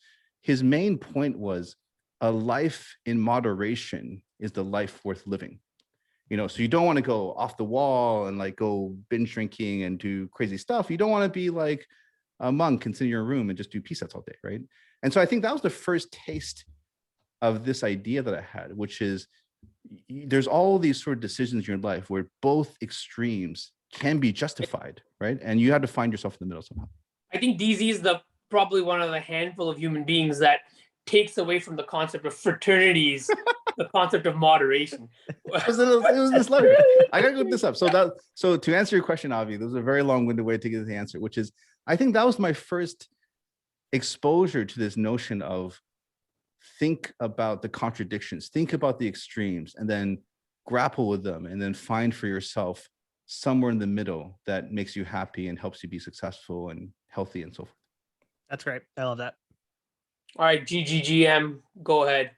main point was a life in moderation is the life worth living. So you don't want to go off the wall and like go binge drinking and do crazy stuff. You don't want to be like a monk and sit in your room and just do peace sets all day, right? And so I think that was the first taste of this idea that I had, which is there's all these sort of decisions in your life where both extremes can be justified, right? And you have to find yourself in the middle somehow. I think DZ is probably one of the handful of human beings that takes away from the concept of fraternities the concept of moderation. It was this letter. I gotta look this up. So to answer your question, Avi, this was a very long-winded way to get the answer, which is I think that was my first exposure to this notion of think about the contradictions, think about the extremes, and then grapple with them, and then find for yourself somewhere in the middle that makes you happy and helps you be successful and healthy and so forth. That's great. I love that. All right, GGGM, go ahead.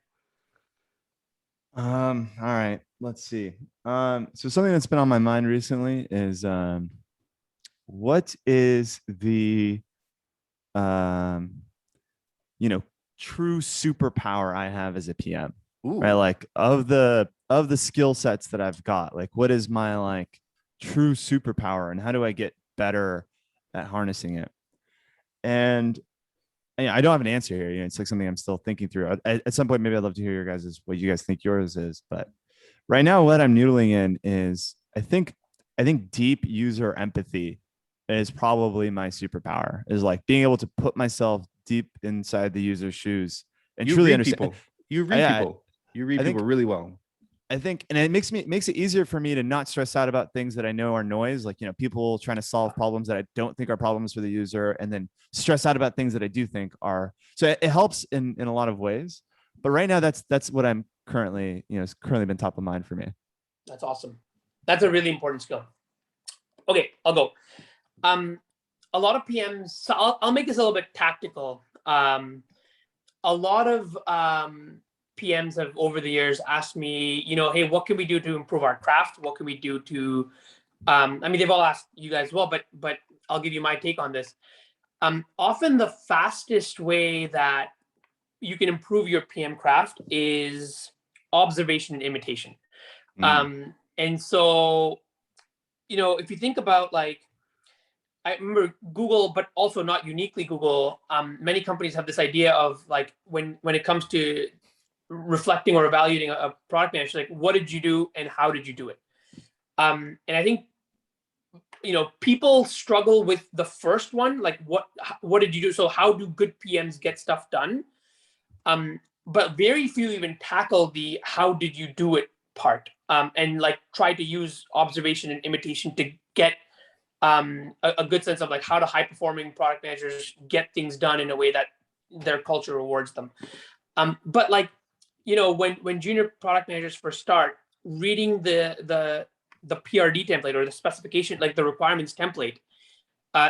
All right, let's see. So something that's been on my mind recently is what is the true superpower I have as a PM? Ooh. Right? Like of the skill sets that I've got, like what is my like true superpower and how do I get better at harnessing it? And I don't have an answer here. It's like something I'm still thinking through. At some point, maybe I'd love to hear your guys' what you guys think yours is. But right now, what I'm noodling in is I think deep user empathy is probably my superpower. Is like being able to put myself deep inside the user's shoes and truly understand. People. You read people. You read people really well. I think, and it makes it easier for me to not stress out about things that I know are noise, like, people trying to solve problems that I don't think are problems for the user, and then stress out about things that I do think are. So it helps in a lot of ways. But right now, that's what I'm currently, it's currently been top of mind for me. That's awesome. That's a really important skill. Okay, I'll go. A lot of PMs. So I'll make this a little bit tactical. A lot of PMs have over the years asked me, hey, what can we do to improve our craft? What can we do to, they've all asked you guys as well, but I'll give you my take on this. Often the fastest way that you can improve your PM craft is observation and imitation. And so, if you think about I remember Google, but also not uniquely Google, many companies have this idea of when it comes to reflecting or evaluating a product manager, what did you do and how did you do it? And I think, people struggle with the first one, what did you do? So how do good PMs get stuff done? But very few even tackle the how did you do it part, and try to use observation and imitation to get a good sense of how do high performing product managers get things done in a way that their culture rewards them. But when junior product managers first start, reading the PRD template or the specification, the requirements template,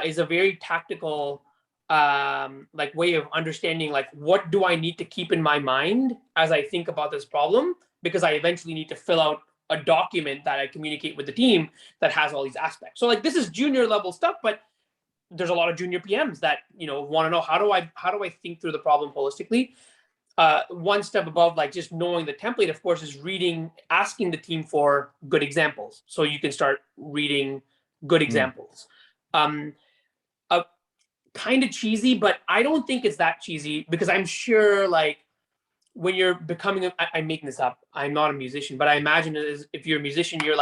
is a very tactical way of understanding what do I need to keep in my mind as I think about this problem, because I eventually need to fill out a document that I communicate with the team that has all these aspects. So this is junior level stuff, but there's a lot of junior PMs that want to know how do I think through the problem holistically. One step above just knowing the template, of course, is asking the team for good examples. So you can start reading good examples. Kind of cheesy, but I don't think it's that cheesy, because I'm sure when you're becoming I'm making this up, I'm not a musician, but I imagine it is, if you're a musician, you're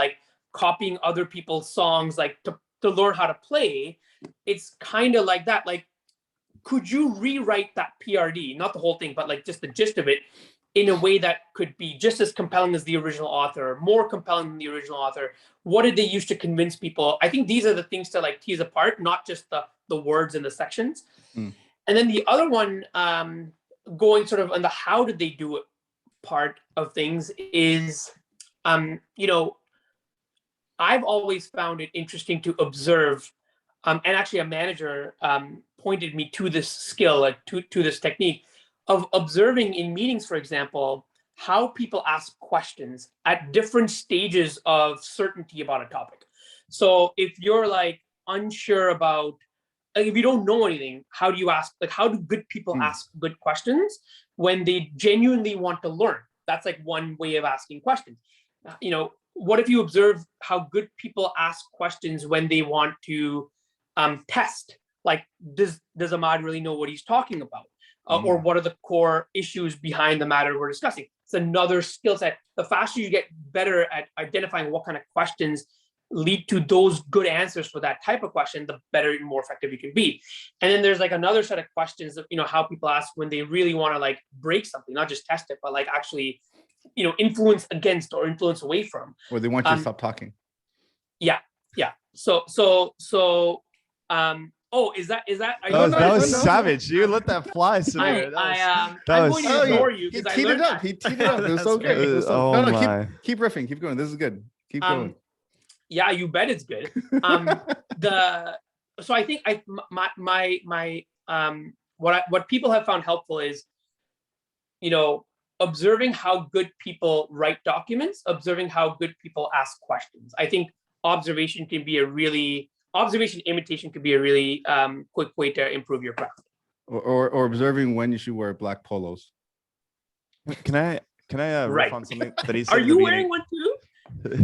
copying other people's songs to learn how to play. It's kind of like that. Could you rewrite that PRD, not the whole thing, but just the gist of it, in a way that could be just as compelling as the original author, more compelling than the original author? What did they use to convince people? I think these are the things to tease apart, not just the words and the sections. And then the other one, going sort of on the how did they do it part of things, is, I've always found it interesting to observe, and actually a manager pointed me to this skill, to this technique of observing in meetings, for example, how people ask questions at different stages of certainty about a topic. So if you're unsure about, if you don't know anything, how do you ask? How do good people ask good questions when they genuinely want to learn? That's one way of asking questions. What if you observe how good people ask questions when they want to test? Does Ahmad really know what he's talking about? Or what are the core issues behind the matter we're discussing? It's another skill set. The faster you get better at identifying what kind of questions lead to those good answers for that type of question, the better and more effective you can be. And then there's another set of questions of, how people ask when they really want to break something, not just test it, but actually, influence against or influence away from. Or they want you to stop talking. Yeah. So, is that? That was savage. You let that fly, Samir. I'm going to ignore you because he teed it up. He teed it up. It was so good. Keep riffing. Keep going. This is good. Keep going. Yeah, you bet it's good. So I think what people have found helpful is, observing how good people write documents, observing how good people ask questions. I think observation imitation could be a really quick way to improve your craft. Or observing when you should wear black polos. Can I riff on something that he said? Are you wearing one too?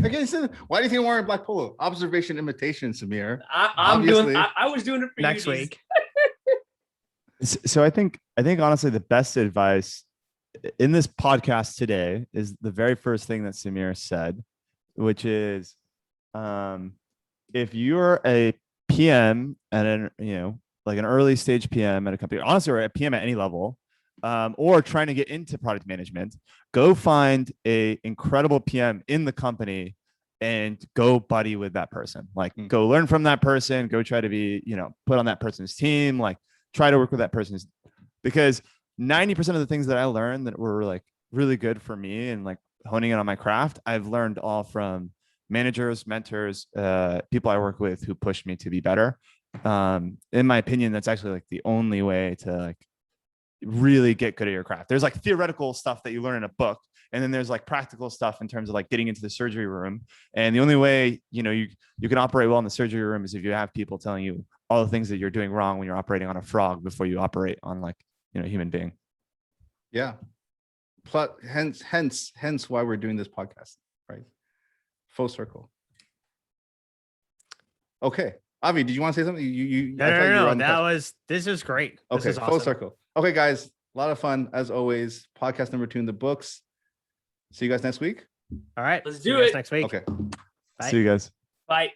Okay, so why do you think I'm wearing black polo? Observation imitation, Samir. I was doing it for next you week. So I think honestly the best advice in this podcast today is the very first thing that Samir said, which is if you're a PM at an, like an early stage PM at a company, honestly, or a PM at any level, or trying to get into product management, go find a incredible PM in the company and go buddy with that person. Like go learn from that person, go try to be, put on that person's team, like try to work with that person's, because 90% of the things that I learned that were like really good for me and like honing in on my craft, I've learned all from managers, mentors, people I work with who pushed me to be better. In my opinion, that's actually like the only way to like really get good at your craft. There's like theoretical stuff that you learn in a book, and then there's like practical stuff in terms of like getting into the surgery room. And the only way, you can operate well in the surgery room is if you have people telling you all the things that you're doing wrong when you're operating on a frog before you operate on like, a human being. Yeah. Plus, hence why we're doing this podcast, right? Full circle. Okay. Avi, did you want to say something? No. This is great. Okay, this is awesome. Full circle. Okay, guys, a lot of fun as always. Podcast number 2 in the books. See you guys next week. All right. Let's See do you guys it. next week. Okay. Bye. See you guys. Bye.